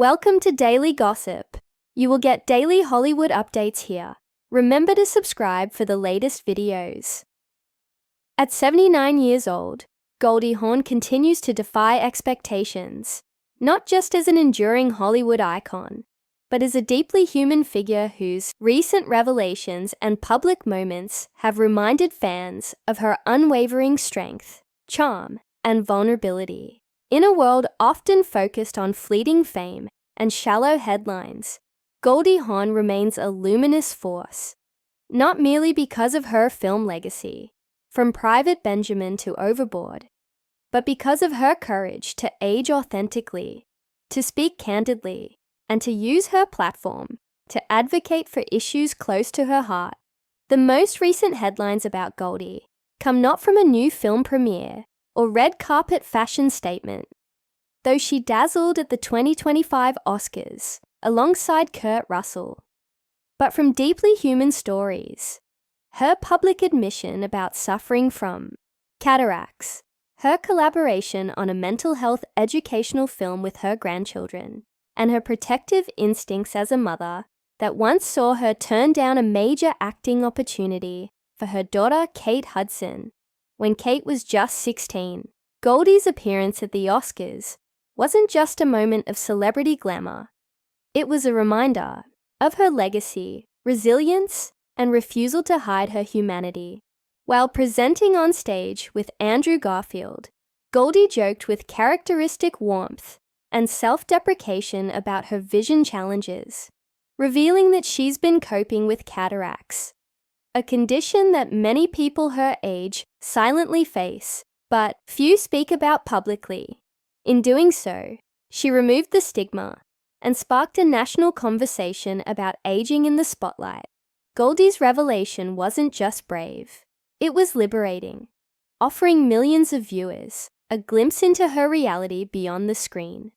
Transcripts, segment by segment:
Welcome to Daily Gossip. You will get daily Hollywood updates here. Remember to subscribe for the latest videos. At 79 years old, Goldie Hawn continues to defy expectations, not just as an enduring Hollywood icon, but as a deeply human figure whose recent revelations and public moments have reminded fans of her unwavering strength, charm, and vulnerability. In a world often focused on fleeting fame and shallow headlines, Goldie Hawn remains a luminous force, not merely because of her film legacy, from Private Benjamin to Overboard, but because of her courage to age authentically, to speak candidly, and to use her platform to advocate for issues close to her heart. The most recent headlines about Goldie come not from a new film premiere or red carpet fashion statement, though she dazzled at the 2025 Oscars alongside Kurt Russell, but from deeply human stories. Her public admission about suffering from cataracts, her collaboration on a mental health educational film with her grandchildren, and her protective instincts as a mother that once saw her turn down a major acting opportunity for her daughter Kate Hudson when Kate was just 16. Goldie's appearance at the Oscars wasn't just a moment of celebrity glamour. It was a reminder of her legacy, resilience, and refusal to hide her humanity. While presenting on stage with Andrew Garfield, Goldie joked with characteristic warmth and self-deprecation about her vision challenges, revealing that she's been coping with cataracts, a condition that many people her age silently face, but few speak about publicly. In doing so, she removed the stigma and sparked a national conversation about aging in the spotlight. Goldie's revelation wasn't just brave, it was liberating, offering millions of viewers a glimpse into her reality beyond the screen,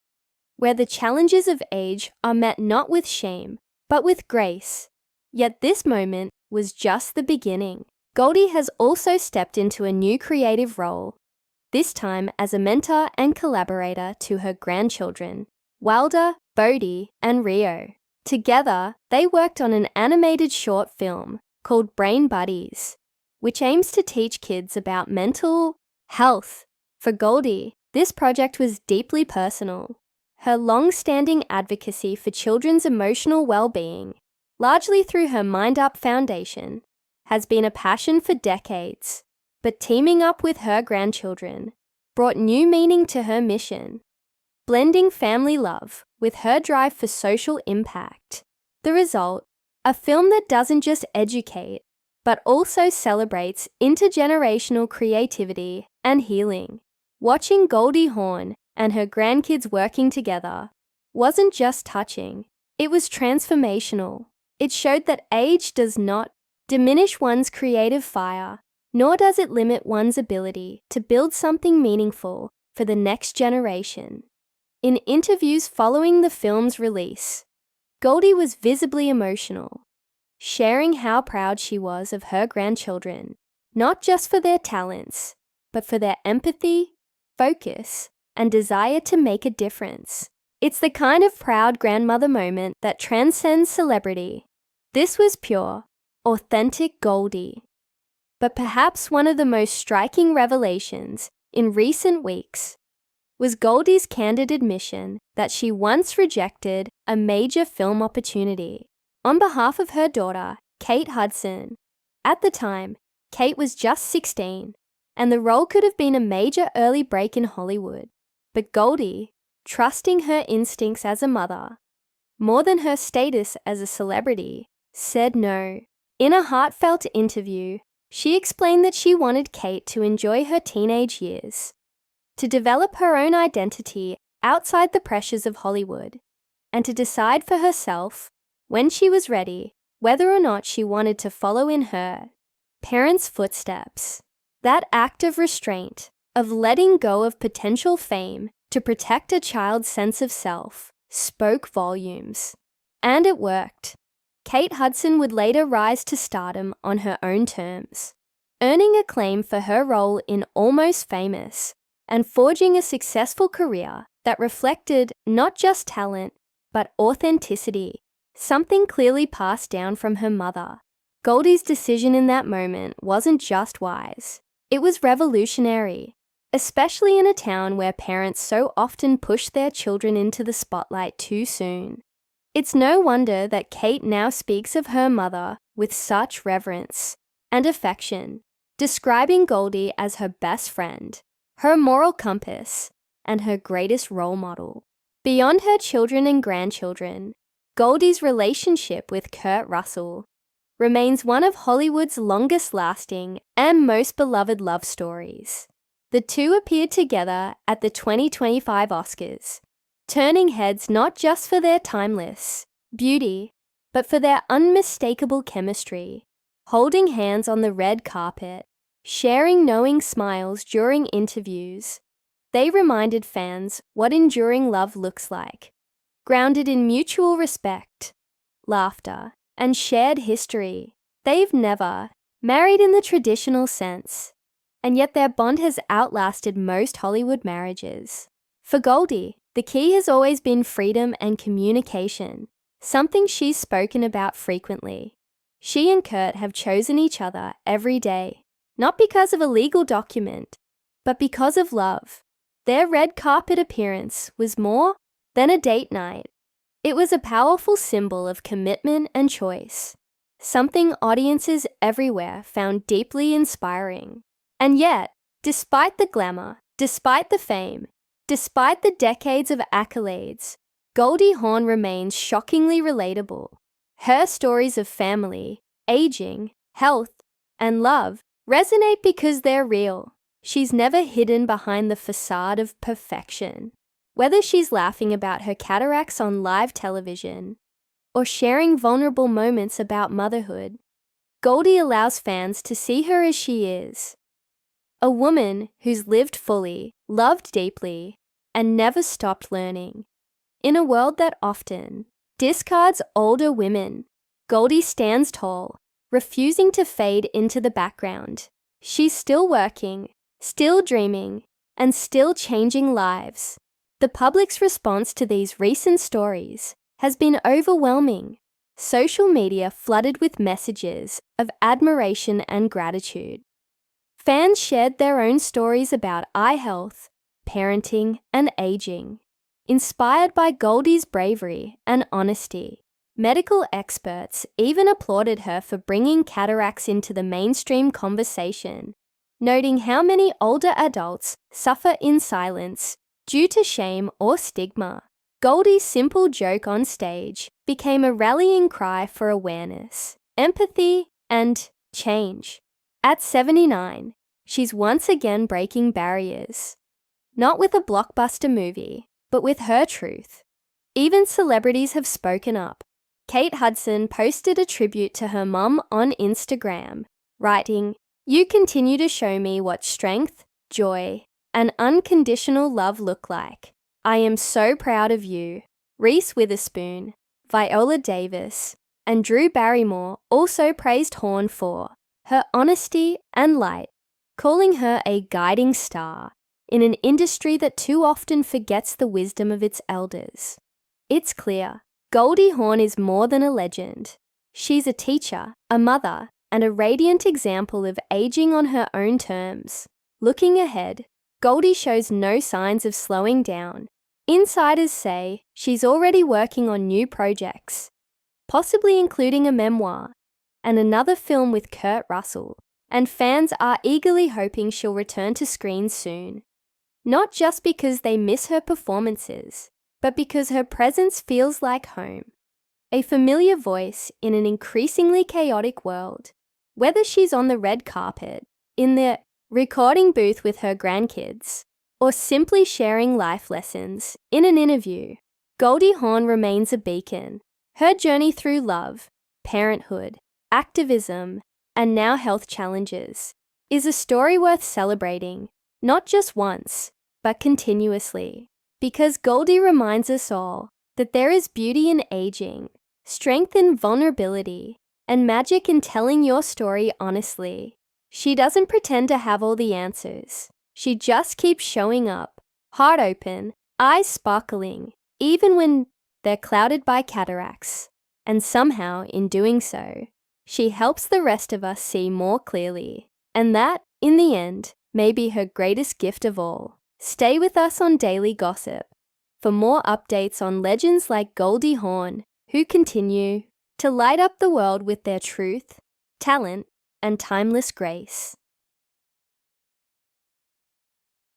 where the challenges of age are met not with shame, but with grace. Yet this moment was just the beginning. Goldie has also stepped into a new creative role, this time as a mentor and collaborator to her grandchildren, Wilder, Bodhi, and Rio. Together, they worked on an animated short film called Brain Buddies, which aims to teach kids about mental health. For Goldie, this project was deeply personal. Her long-standing advocacy for children's emotional well-being, largely through her MindUP Foundation, has been a passion for decades, but teaming up with her grandchildren brought new meaning to her mission, blending family love with her drive for social impact. The result, a film that doesn't just educate, but also celebrates intergenerational creativity and healing. Watching Goldie Hawn and her grandkids working together wasn't just touching, it was transformational. It showed that age does not diminish one's creative fire, nor does it limit one's ability to build something meaningful for the next generation. In interviews following the film's release, Goldie was visibly emotional, sharing how proud she was of her grandchildren, not just for their talents, but for their empathy, focus, and desire to make a difference. It's the kind of proud grandmother moment that transcends celebrity. This was pure, authentic Goldie. But perhaps one of the most striking revelations in recent weeks was Goldie's candid admission that she once rejected a major film opportunity on behalf of her daughter, Kate Hudson. At the time, Kate was just 16, and the role could have been a major early break in Hollywood. But Goldie, trusting her instincts as a mother, more than her status as a celebrity, said no. In a heartfelt interview, she explained that she wanted Kate to enjoy her teenage years, to develop her own identity outside the pressures of Hollywood, and to decide for herself, when she was ready, whether or not she wanted to follow in her parents' footsteps. That act of restraint, of letting go of potential fame to protect a child's sense of self, spoke volumes. And it worked. Kate Hudson would later rise to stardom on her own terms, earning acclaim for her role in Almost Famous and forging a successful career that reflected not just talent, but authenticity, something clearly passed down from her mother. Goldie's decision in that moment wasn't just wise. It was revolutionary, especially in a town where parents so often push their children into the spotlight too soon. It's no wonder that Kate now speaks of her mother with such reverence and affection, describing Goldie as her best friend, her moral compass, and her greatest role model. Beyond her children and grandchildren, Goldie's relationship with Kurt Russell remains one of Hollywood's longest-lasting and most beloved love stories. The two appeared together at the 2025 Oscars, turning heads not just for their timeless beauty, but for their unmistakable chemistry. Holding hands on the red carpet, sharing knowing smiles during interviews, they reminded fans what enduring love looks like, grounded in mutual respect, laughter, and shared history. They've never married in the traditional sense, and yet their bond has outlasted most Hollywood marriages. For Goldie, the key has always been freedom and communication, something she's spoken about frequently. She and Kurt have chosen each other every day, not because of a legal document, but because of love. Their red carpet appearance was more than a date night. It was a powerful symbol of commitment and choice, something audiences everywhere found deeply inspiring. And yet, despite the glamour, despite the fame, despite the decades of accolades, Goldie Hawn remains shockingly relatable. Her stories of family, aging, health, and love resonate because they're real. She's never hidden behind the facade of perfection. Whether she's laughing about her cataracts on live television or sharing vulnerable moments about motherhood, Goldie allows fans to see her as she is. A woman who's lived fully, loved deeply, and never stopped learning. In a world that often discards older women, Goldie stands tall, refusing to fade into the background. She's still working, still dreaming, and still changing lives. The public's response to these recent stories has been overwhelming. Social media flooded with messages of admiration and gratitude. Fans shared their own stories about eye health, parenting, and aging. Inspired by Goldie's bravery and honesty, medical experts even applauded her for bringing cataracts into the mainstream conversation, noting how many older adults suffer in silence due to shame or stigma. Goldie's simple joke on stage became a rallying cry for awareness, empathy, and change. At 79, she's once again breaking barriers. Not with a blockbuster movie, but with her truth. Even celebrities have spoken up. Kate Hudson posted a tribute to her mum on Instagram, writing, "You continue to show me what strength, joy, and unconditional love look like. I am so proud of you." Reese Witherspoon, Viola Davis, and Drew Barrymore also praised Hawn for her honesty and light, calling her a guiding star in an industry that too often forgets the wisdom of its elders. It's clear, Goldie Hawn is more than a legend. She's a teacher, a mother, and a radiant example of aging on her own terms. Looking ahead, Goldie shows no signs of slowing down. Insiders say she's already working on new projects, possibly including a memoir and another film with Kurt Russell, and fans are eagerly hoping she'll return to screens soon. Not just because they miss her performances, but because her presence feels like home. A familiar voice in an increasingly chaotic world. Whether she's on the red carpet, in the recording booth with her grandkids, or simply sharing life lessons in an interview, Goldie Hawn remains a beacon. Her journey through love, parenthood, activism, and now health challenges is a story worth celebrating, not just once, but continuously. Because Goldie reminds us all that there is beauty in aging, strength in vulnerability, and magic in telling your story honestly. She doesn't pretend to have all the answers. She just keeps showing up, heart open, eyes sparkling, even when they're clouded by cataracts, and somehow, in doing so, she helps the rest of us see more clearly. And that, in the end, may be her greatest gift of all. Stay with us on Daily Gossip for more updates on legends like Goldie Hawn, who continue to light up the world with their truth, talent, and timeless grace.